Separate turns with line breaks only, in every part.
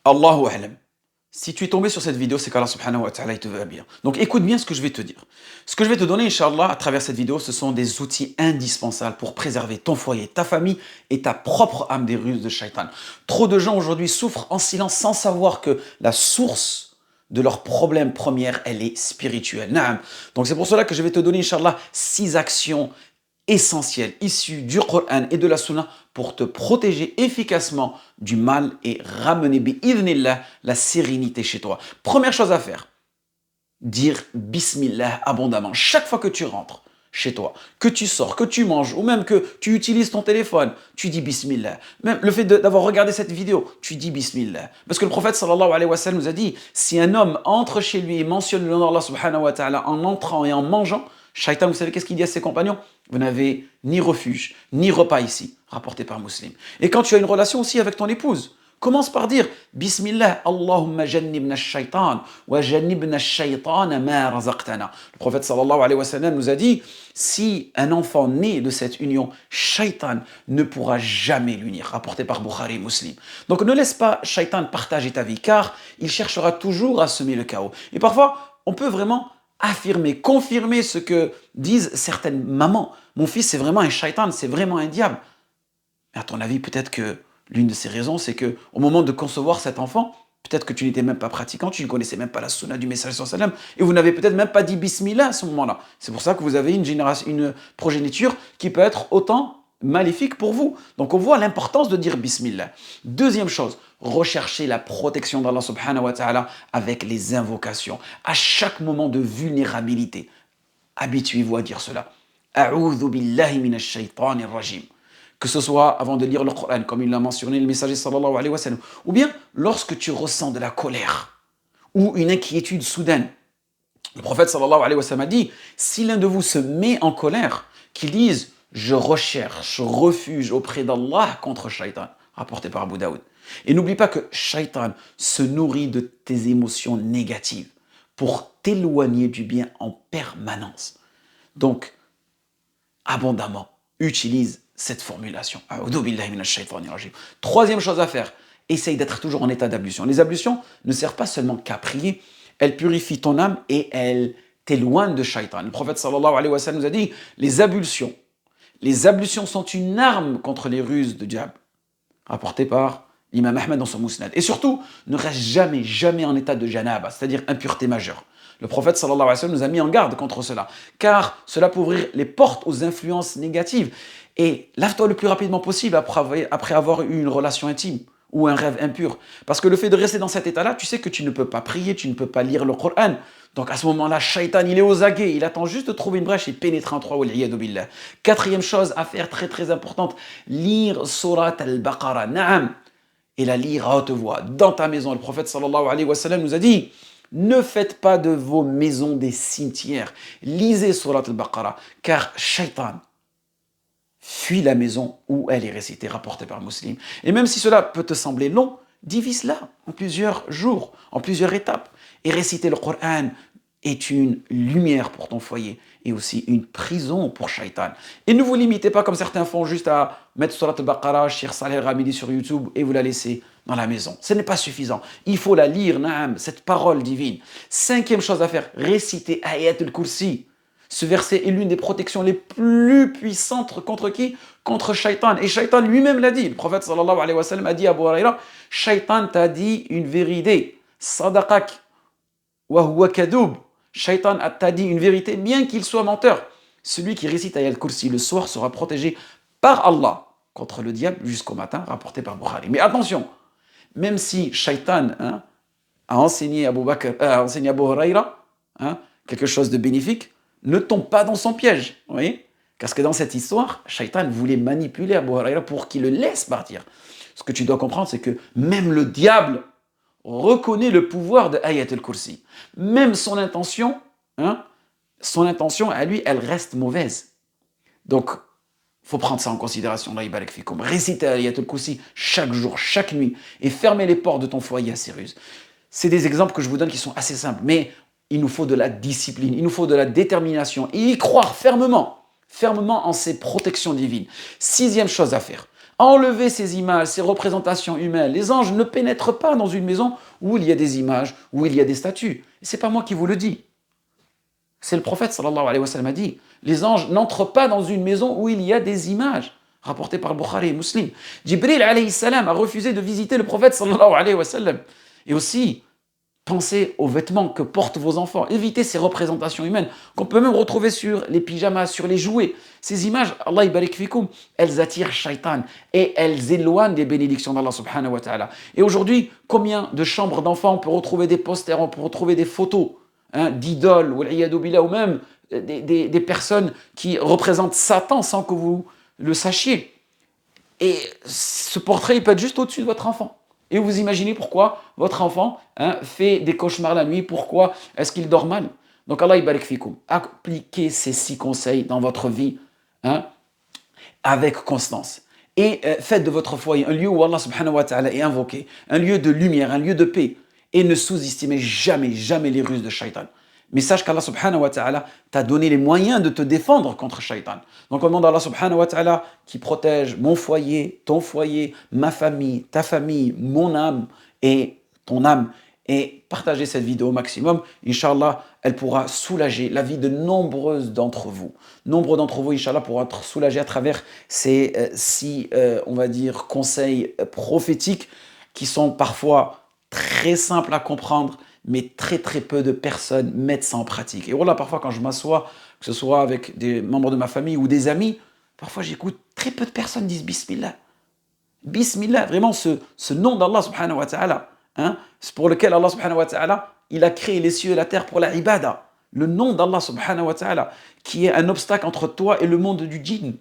Allahu a'lam. Si tu es tombé sur cette vidéo, c'est qu'Allah subhanahu wa ta'ala il te veut bien. Donc écoute bien ce que je vais te dire. Ce que je vais te donner, Inch'Allah, à travers cette vidéo, ce sont des outils indispensables pour préserver ton foyer, ta famille et ta propre âme des ruses de Shaitan. Trop de gens aujourd'hui souffrent en silence sans savoir que la source de leur problème première, elle est spirituelle. Naam. Donc c'est pour cela que je vais te donner, Inch'Allah, 6 actions essentielles issues du Coran et de la Sunna pour te protéger efficacement du mal et ramener bi'idhnillah la sérénité chez toi. Première chose à faire, dire Bismillah abondamment. Chaque fois que tu rentres chez toi, que tu sors, que tu manges, ou même que tu utilises ton téléphone, tu dis Bismillah. Même le fait d'avoir regardé cette vidéo, tu dis Bismillah. Parce que le prophète sallallahu alayhi wa sallam nous a dit, si un homme entre chez lui et mentionne le nom d'Allah subhanahu wa ta'ala en entrant et en mangeant, Shaitan, vous savez qu'est-ce qu'il dit à ses compagnons? Vous n'avez ni refuge, ni repas ici, rapporté par Muslim. Et quand tu as une relation aussi avec ton épouse, commence par dire Bismillah, Allahumma jannibna shaitan wa jannibna shaitana ma razaqtana. Le prophète sallallahu alayhi wa sallam nous a dit, si un enfant né de cette union, shaitan ne pourra jamais l'unir, rapporté par Bukhari et Muslim. Donc ne laisse pas shaitan partager ta vie, car il cherchera toujours à semer le chaos. Et parfois, on peut vraiment affirmer, confirmer ce que disent certaines mamans. Mon fils, c'est vraiment un shaitan, c'est vraiment un diable. Mais à ton avis, peut-être que l'une de ces raisons, c'est que au moment de concevoir cet enfant, peut-être que tu n'étais même pas pratiquant, tu ne connaissais même pas la sunna du message sallam, et vous n'avez peut-être même pas dit bismillah à ce moment-là. C'est pour ça que vous avez une progéniture qui peut être autant maléfique pour vous. Donc on voit l'importance de dire bismillah. Deuxième chose, recherchez la protection d'Allah subhanahu wa ta'ala avec les invocations. À chaque moment de vulnérabilité, habituez-vous à dire cela. A'udhu billahi minash shaitanir rajim. Que ce soit avant de lire le Coran, comme il l'a mentionné le messager sallallahu alayhi wa sallam, ou bien lorsque tu ressens de la colère ou une inquiétude soudaine. Le prophète sallallahu alayhi wa sallam a dit, si l'un de vous se met en colère, qu'il dise, je recherche refuge auprès d'Allah contre Shaitan, rapporté par Abu Daoud. Et n'oublie pas que Shaitan se nourrit de tes émotions négatives pour t'éloigner du bien en permanence. Donc, abondamment, utilise cette formulation. Troisième chose à faire, essaye d'être toujours en état d'ablution. Les ablutions ne servent pas seulement qu'à prier, elles purifient ton âme et elles t'éloignent de Shaitan. Le prophète sallallahu alayhi wa sallam nous a dit, les ablutions sont une arme contre les ruses de diable. Rapporté par l'imam Ahmed dans son Mousnad. Et surtout, ne reste jamais en état de janaba, c'est-à-dire impureté majeure. Le prophète sallallahu alayhi wa sallam nous a mis en garde contre cela, car cela peut ouvrir les portes aux influences négatives. Et lave-toi le plus rapidement possible après avoir eu une relation intime ou un rêve impur. Parce que le fait de rester dans cet état-là, tu sais que tu ne peux pas prier, tu ne peux pas lire le Coran. Donc à ce moment-là, Shaitan, il est aux aguets, il attend juste de trouver une brèche et pénétrer en toi. Billah. Quatrième chose à faire, très très importante, lire Surat al-Baqarah. Naam. Et la lire à haute voix, dans ta maison. Le prophète sallallahu alayhi wa sallam nous a dit, ne faites pas de vos maisons des cimetières. Lisez Surat al-Baqarah, car Shaitan fuit la maison où elle est récitée, rapportée par Muslim. Et même si cela peut te sembler long, divise-la en plusieurs jours, en plusieurs étapes. Et réciter le Coran est une lumière pour ton foyer et aussi une prison pour Shaitan. Et ne vous limitez pas comme certains font juste à mettre Surat al-Baqarah, Cheikh Saleh Ramidi sur YouTube et vous la laissez dans la maison. Ce n'est pas suffisant. Il faut la lire, naam, cette parole divine. Cinquième chose à faire, réciter Ayat al-Kursi. Ce verset est l'une des protections les plus puissantes contre qui? Contre Shaitan. Et Shaitan lui-même l'a dit. Le prophète sallallahu alayhi wa sallam a dit à Abu Huraira, Shaitan t'a dit une vérité. Sadaqak wa huwa kadoub. Shaitan t'a dit une vérité, bien qu'il soit menteur. Celui qui récite Ayat al-Kursi le soir sera protégé par Allah contre le diable jusqu'au matin, rapporté par Bukhari. Mais attention, même si Shaitan a enseigné Abu Huraira quelque chose de bénéfique, ne tombe pas dans son piège, vous voyez? Parce que dans cette histoire, Shaitan voulait manipuler Abu Huraira pour qu'il le laisse partir. Ce que tu dois comprendre, c'est que même le diable reconnaît le pouvoir de Ayat al-Kursi. Même son intention à lui, elle reste mauvaise. Donc, il faut prendre ça en considération. Réciter Ayat al-Kursi chaque jour, chaque nuit, et fermer les portes de ton foyer à ces ruses. C'est des exemples que je vous donne qui sont assez simples, mais il nous faut de la discipline, il nous faut de la détermination et y croire fermement en ces protections divines. Sixième chose à faire, Enlevez ces images, ces représentations humaines. Les anges ne pénètrent pas dans une maison où il y a des images, où il y a des statues. Ce n'est pas moi qui vous le dis. C'est le prophète sallallahu alayhi wa sallam a dit, les anges n'entrent pas dans une maison où il y a des images, rapporté par Bukhari et Muslim. Jibril alayhi salam a refusé de visiter le prophète sallallahu alayhi wa sallam. Et aussi, pensez aux vêtements que portent vos enfants. Évitez ces représentations humaines qu'on peut même retrouver sur les pyjamas, sur les jouets. Ces images, Allah barik fikoum, elles attirent shaitan et elles éloignent les bénédictions d'Allah subhanahu wa ta'ala. Et aujourd'hui, combien de chambres d'enfants on peut retrouver des posters, on peut retrouver des photos d'idoles, ou même des personnes qui représentent Satan sans que vous le sachiez. Et ce portrait, il peut être juste au-dessus de votre enfant. Et vous imaginez pourquoi votre enfant fait des cauchemars la nuit, pourquoi est-ce qu'il dort mal. Donc Allah barik fikoum, appliquez ces 6 conseils dans votre vie avec constance. Et faites de votre foyer un lieu où Allah subhanahu wa ta'ala est invoqué, un lieu de lumière, un lieu de paix. Et ne sous-estimez jamais, jamais les ruses de shaitan. Mais sache qu'Allah subhanahu wa ta'ala t'a donné les moyens de te défendre contre shaitan. Donc on demande à Allah subhanahu wa ta'ala qui protège mon foyer, ton foyer, ma famille, ta famille, mon âme et ton âme. Et partagez cette vidéo au maximum. Inch'Allah, elle pourra soulager la vie de nombreuses d'entre vous. Nombre d'entre vous, Inch'Allah, pourront être soulagés à travers ces 6, on va dire, conseils prophétiques qui sont parfois très simples à comprendre, mais très très peu de personnes mettent ça en pratique. Et voilà, parfois quand je m'assois, que ce soit avec des membres de ma famille ou des amis, parfois j'écoute très peu de personnes disent Bismillah. Bismillah, vraiment ce nom d'Allah subhanahu wa ta'ala, c'est pour lequel Allah subhanahu wa ta'ala, il a créé les cieux et la terre pour la ibada. Le nom d'Allah subhanahu wa ta'ala, qui est un obstacle entre toi et le monde du djinn,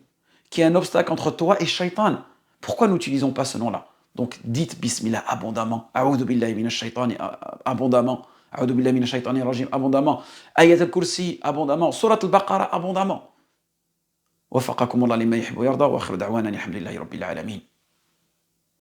qui est un obstacle entre toi et shaitan. Pourquoi n'utilisons pas ce nom-là? Donc dites Bismillah abondamment. A'udhu billahi minash shaitani abondamment. A'udhu billahi minash shaitani rajim abondamment. Ayat al-Kursi abondamment. Surat al-Baqarah abondamment. وفقكم الله لما يحب ويرضى واخر دعوانا الحمد لله رب العالمين.